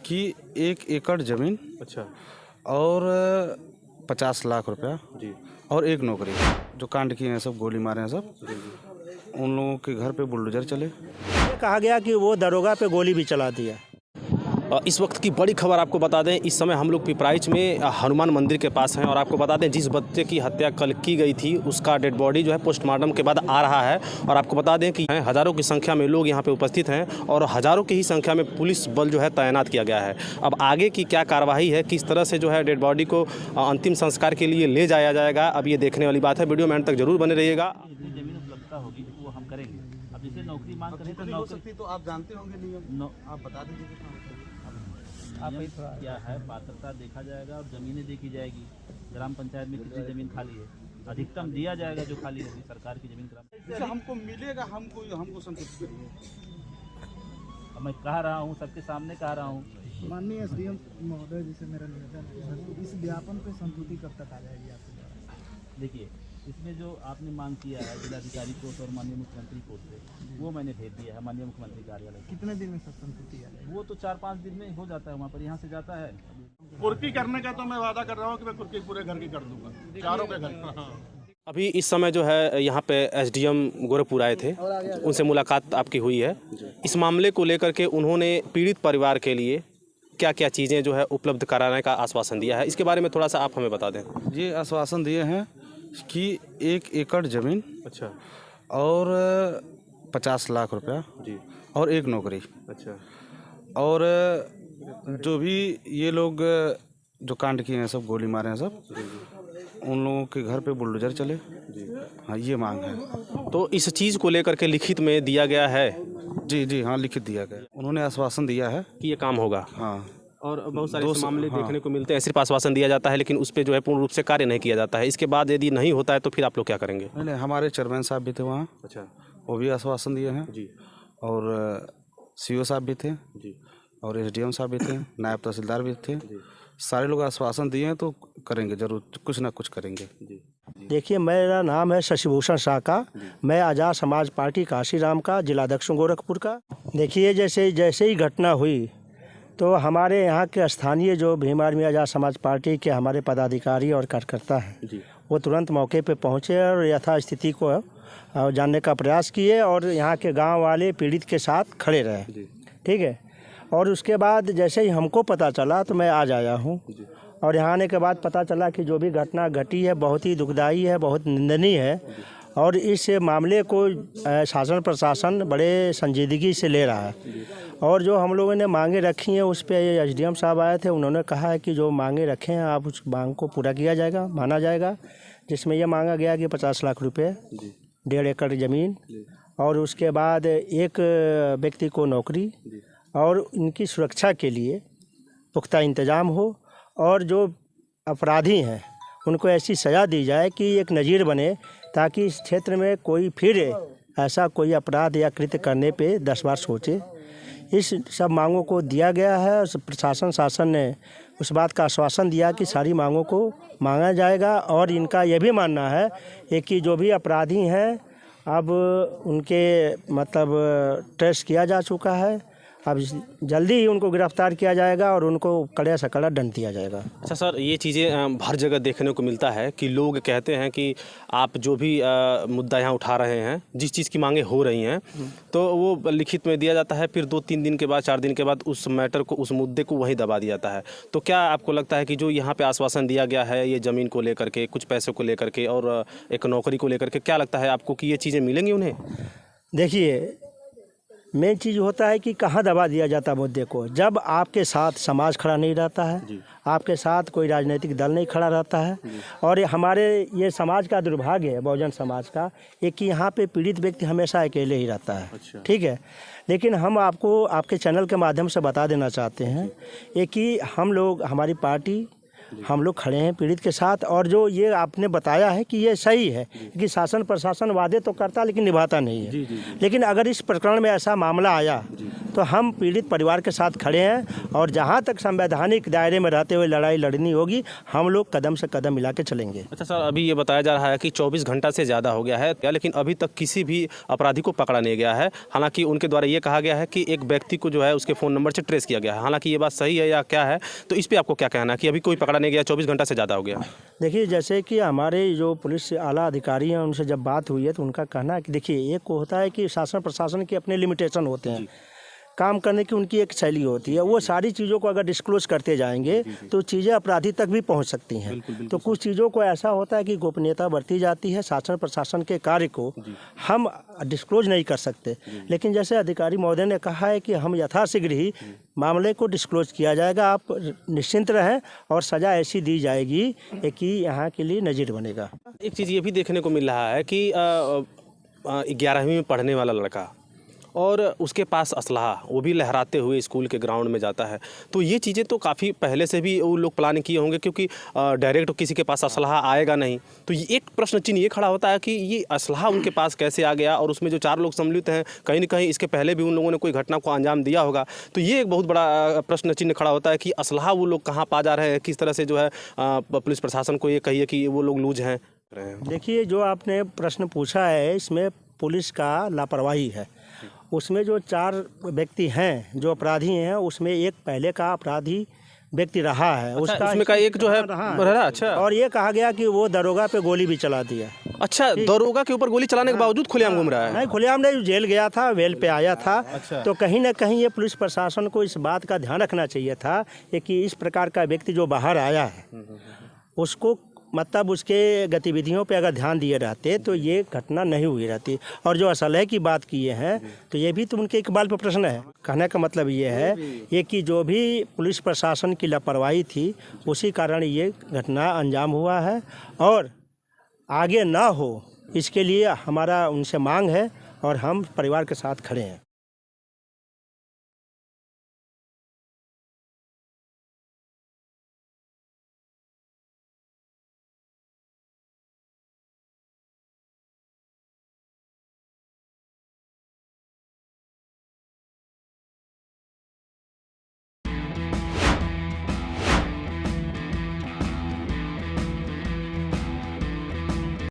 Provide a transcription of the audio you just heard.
कि 1 एकड़ ज़मीन, अच्छा और 50 लाख रुपया जी और 1 नौकरी। जो कांड किए हैं सब, गोली मारे हैं सब, उन लोगों के घर पे बुलडोजर चले। ये कहा गया कि वो दरोगा पे गोली भी चला दिया। इस वक्त की बड़ी खबर आपको बता दें, इस समय हम लोग पिपराइच में हनुमान मंदिर के पास हैं और आपको बता दें जिस बच्चे की हत्या कल की गई थी उसका डेड बॉडी जो है पोस्टमार्टम के बाद आ रहा है। और आपको बता दें कि हज़ारों की संख्या में लोग यहाँ पे उपस्थित हैं और हज़ारों की ही संख्या में पुलिस बल जो है तैनात किया गया है। अब आगे की क्या कार्रवाई है, किस तरह से जो है डेड बॉडी को अंतिम संस्कार के लिए ले जाया जाएगा, अब ये देखने वाली बात है। वीडियो में अंत तक जरूर बने रहिएगा। जमीन उपलब्धता होगी वो हम करेंगे। अब जैसे नौकरी मांग करें तो नौकरी तो आप जानते होंगे नियम, आप बता दीजिए क्या है, पात्रता देखा जाएगा और ज़मीनें देखी जाएगी। ग्राम पंचायत में कितनी ज़मीन खाली है, अधिकतम दिया जाएगा जो खाली होगी सरकार की ज़मीन। ग्राम हमको मिलेगा, हमको संतुष्ट करिए। अब मैं कह रहा हूँ, सबके सामने कह रहा हूँ। माननीय एसडीएम महोदय जी से मेरा निवेदन है, इस ज्ञापन पे संतुष्टि कब तक आ जाएगी आपके द्वारा? देखिए, इसमें जो आपने मांग किया है जिलाधिकारी कोर्ट और माननीय मुख्यमंत्री कोर्ट से, वो मैंने भेज दिया है माननीय मुख्यमंत्री कार्यालय। कितने दिन में सब संतुष्टि आ जाएगी? वो तो 4-5 दिन में हो जाता है, वहाँ पर यहाँ से जाता है। कुर्की करने का तो मैं वादा कर रहा हूँ कि मैं कुर्की पूरे घर की कर दूंगा, चारों के घर। हाँ। अभी इस समय जो है यहाँ पे एसडीएम गोरखपुर आए थे, उनसे मुलाकात आपकी हुई है। इस मामले को लेकर के उन्होंने पीड़ित परिवार के लिए क्या क्या चीज़ें जो है उपलब्ध कराने का आश्वासन दिया है, इसके बारे में थोड़ा सा आप हमें बता दें। ये आश्वासन दिए हैं कि 1 एकड़ ज़मीन, अच्छा और 50 लाख रुपया जी और 1 नौकरी। अच्छा और जो भी ये लोग जो कांड किए हैं सब, गोली मारे हैं सब, उन लोगों के घर पे बुलडोजर चले। हाँ, ये मांग है। तो इस चीज़ को लेकर के लिखित में दिया गया है जी हाँ, लिखित दिया गया। उन्होंने आश्वासन दिया है कि ये काम होगा। हाँ। और बहुत सारे ऐसे मामले देखने को मिलते हैं, सिर्फ आश्वासन दिया जाता है लेकिन उस पर जो है पूर्ण रूप से कार्य नहीं किया जाता है। इसके बाद यदि नहीं होता है तो फिर आप लोग क्या करेंगे? नहीं, हमारे चेयरमैन साहब भी थे वहाँ। अच्छा वो भी आश्वासन दिए हैं जी। और सीओ साहब भी थे जी और एसडीएम साहब भी थे, नायब तहसीलदार भी थे। सारे लोग आश्वासन दिए हैं, तो करेंगे जरूर, कुछ ना कुछ करेंगे। जी। देखिए, मेरा नाम है शशिभूषण साका, मैं आज़ाद समाज पार्टी काशीराम का जिलाध्यक्ष गोरखपुर का। देखिए, जैसे ही घटना हुई तो हमारे यहाँ के स्थानीय जो भीम आर्मी आज़ाद समाज पार्टी के हमारे पदाधिकारी और कार्यकर्ता हैं, वो तुरंत मौके पे पहुँचे और यथास्थिति को जानने का प्रयास किए और यहाँ के गांव वाले पीड़ित के साथ खड़े रहे। ठीक है। और उसके बाद जैसे ही हमको पता चला तो मैं आज आया हूँ और यहाँ आने के बाद पता चला कि जो भी घटना घटी है बहुत ही दुखदायी है, बहुत निंदनीय है और इस मामले को शासन प्रशासन बड़े संजीदगी से ले रहा है। और जो हम लोगों ने मांगे रखी हैं उस पर एसडीएम साहब आए थे, उन्होंने कहा है कि जो मांगे रखे हैं आप उस मांग को पूरा किया जाएगा, माना जाएगा। जिसमें यह मांगा गया कि 50 लाख रुपये, 1.5 एकड़ ज़मीन और उसके बाद 1 व्यक्ति को नौकरी और इनकी सुरक्षा के लिए पुख्ता इंतज़ाम हो और जो अपराधी हैं उनको ऐसी सज़ा दी जाए कि एक नज़ीर बने, ताकि इस क्षेत्र में कोई फिर ऐसा कोई अपराध या कृत्य करने पे 10 बार सोचे। इस सब मांगों को दिया गया है और प्रशासन शासन ने उस बात का आश्वासन दिया कि सारी मांगों को मांगा जाएगा। और इनका यह भी मानना है कि जो भी अपराधी हैं अब उनके मतलब ट्रेस किया जा चुका है, अब जल्दी ही उनको गिरफ्तार किया जाएगा और उनको कड़े से कड़ा दंड दिया जाएगा। अच्छा सर, ये चीज़ें हर जगह देखने को मिलता है कि लोग कहते हैं कि आप जो भी मुद्दा यहाँ उठा रहे हैं, जिस चीज़ की मांगे हो रही हैं, तो वो लिखित में दिया जाता है, फिर 2-3 दिन के बाद 4 दिन के बाद उस मैटर को, उस मुद्दे को वहीं दबा दिया जाता है। तो क्या आपको लगता है कि जो यहाँ पे आश्वासन दिया गया है ये ज़मीन को लेकर के, कुछ पैसों को लेकर के और एक नौकरी को लेकर के, क्या लगता है आपको कि ये चीज़ें मिलेंगी उन्हें? देखिए, मेन चीज़ होता है कि कहाँ दबा दिया जाता है मुद्दे को। जब आपके साथ समाज खड़ा नहीं रहता है, आपके साथ कोई राजनीतिक दल नहीं खड़ा रहता है। और हमारे ये समाज का दुर्भाग्य है, बहुजन समाज का, एक कि यहाँ पे पीड़ित व्यक्ति हमेशा अकेले ही रहता है। अच्छा। ठीक है। लेकिन हम आपको आपके चैनल के माध्यम से बता देना चाहते हैं कि हम लोग, हमारी पार्टी हम लोग खड़े हैं पीड़ित के साथ। और जो ये आपने बताया है कि ये सही है कि शासन प्रशासन वादे तो करता लेकिन निभाता नहीं है। लेकिन अगर इस प्रकरण में ऐसा मामला आया तो हम पीड़ित परिवार के साथ खड़े हैं और जहाँ तक संवैधानिक दायरे में रहते हुए लड़ाई लड़नी होगी हम लोग कदम से कदम मिला के चलेंगे। अच्छा सर, अभी ये बताया जा रहा है कि 24 घंटा से ज़्यादा हो गया है क्या, लेकिन अभी तक किसी भी अपराधी को पकड़ा नहीं गया है। हालांकि उनके द्वारा ये कहा गया है कि एक व्यक्ति को जो है उसके फ़ोन नंबर से ट्रेस किया गया है। हालांकि ये बात सही है या क्या है, तो इस पर आपको क्या कहना है कि अभी कोई पकड़ा नहीं गया, 24 घंटा से ज़्यादा हो गया? देखिए, जैसे कि हमारे जो पुलिस आला अधिकारी हैं उनसे जब बात हुई है तो उनका कहना है कि देखिए, एक को होता है कि शासन प्रशासन के अपने लिमिटेशन होते हैं, काम करने की उनकी एक शैली होती है। वो सारी चीज़ों को अगर डिस्क्लोज करते जाएंगे तो चीज़ें अपराधी तक भी पहुंच सकती हैं। तो कुछ चीज़ों को ऐसा होता है कि गोपनीयता बरती जाती है, शासन प्रशासन के कार्य को हम डिस्क्लोज नहीं कर सकते। लेकिन जैसे अधिकारी महोदय ने कहा है कि हम यथाशीघ्र ही मामले को डिस्क्लोज किया जाएगा, आप निश्चिंत रहें और सज़ा ऐसी दी जाएगी कि यहाँ के लिए नज़ीर बनेगा। एक चीज़ ये भी देखने को मिल रहा है कि 11वीं में पढ़ने वाला लड़का और उसके पास असलहा, वो भी लहराते हुए स्कूल के ग्राउंड में जाता है। तो ये चीज़ें तो काफ़ी पहले से भी वो लोग प्लान किए होंगे, क्योंकि डायरेक्ट किसी के पास असलहा आएगा नहीं। तो ये एक प्रश्न चिन्ह ये खड़ा होता है कि ये असलहा उनके पास कैसे आ गया, और उसमें जो 4 लोग सम्मिलित हैं कहीं ना कहीं इसके पहले भी उन लोगों ने कोई घटना को अंजाम दिया होगा। तो ये एक बहुत बड़ा प्रश्न चिन्ह खड़ा होता है कि असलहा वो लोग कहाँ पा जा रहे हैं, किस तरह से जो है पुलिस प्रशासन को ये कहिए कि वो लोग लूज हैं। देखिए, जो आपने प्रश्न पूछा है इसमें पुलिस का लापरवाही है। उसमें जो 4 व्यक्ति हैं जो अपराधी हैं, उसमें एक पहले का अपराधी व्यक्ति रहा है। अच्छा, उसमें का एक जो है रहा। अच्छा, और ये कहा गया कि वो दरोगा पे गोली भी चला दिया। अच्छा, दरोगा के ऊपर गोली चलाने के बावजूद खुलेआम घूम रहा है? नहीं, खुलेआम नहीं, जेल गया था, वेल पे आया था। अच्छा। तो कहीं ना कहीं ये पुलिस प्रशासन को इस बात का ध्यान रखना चाहिए था कि इस प्रकार का व्यक्ति जो बाहर आया है उसको मतलब उसके गतिविधियों पे अगर ध्यान दिए रहते तो ये घटना नहीं हुई रहती। और जो असलहे की बात किए हैं तो ये भी तो उनके इकबाल पर प्रश्न है। कहने का मतलब ये है ये कि जो भी पुलिस प्रशासन की लापरवाही थी उसी कारण ये घटना अंजाम हुआ है, और आगे ना हो इसके लिए हमारा उनसे मांग है और हम परिवार के साथ खड़े हैं।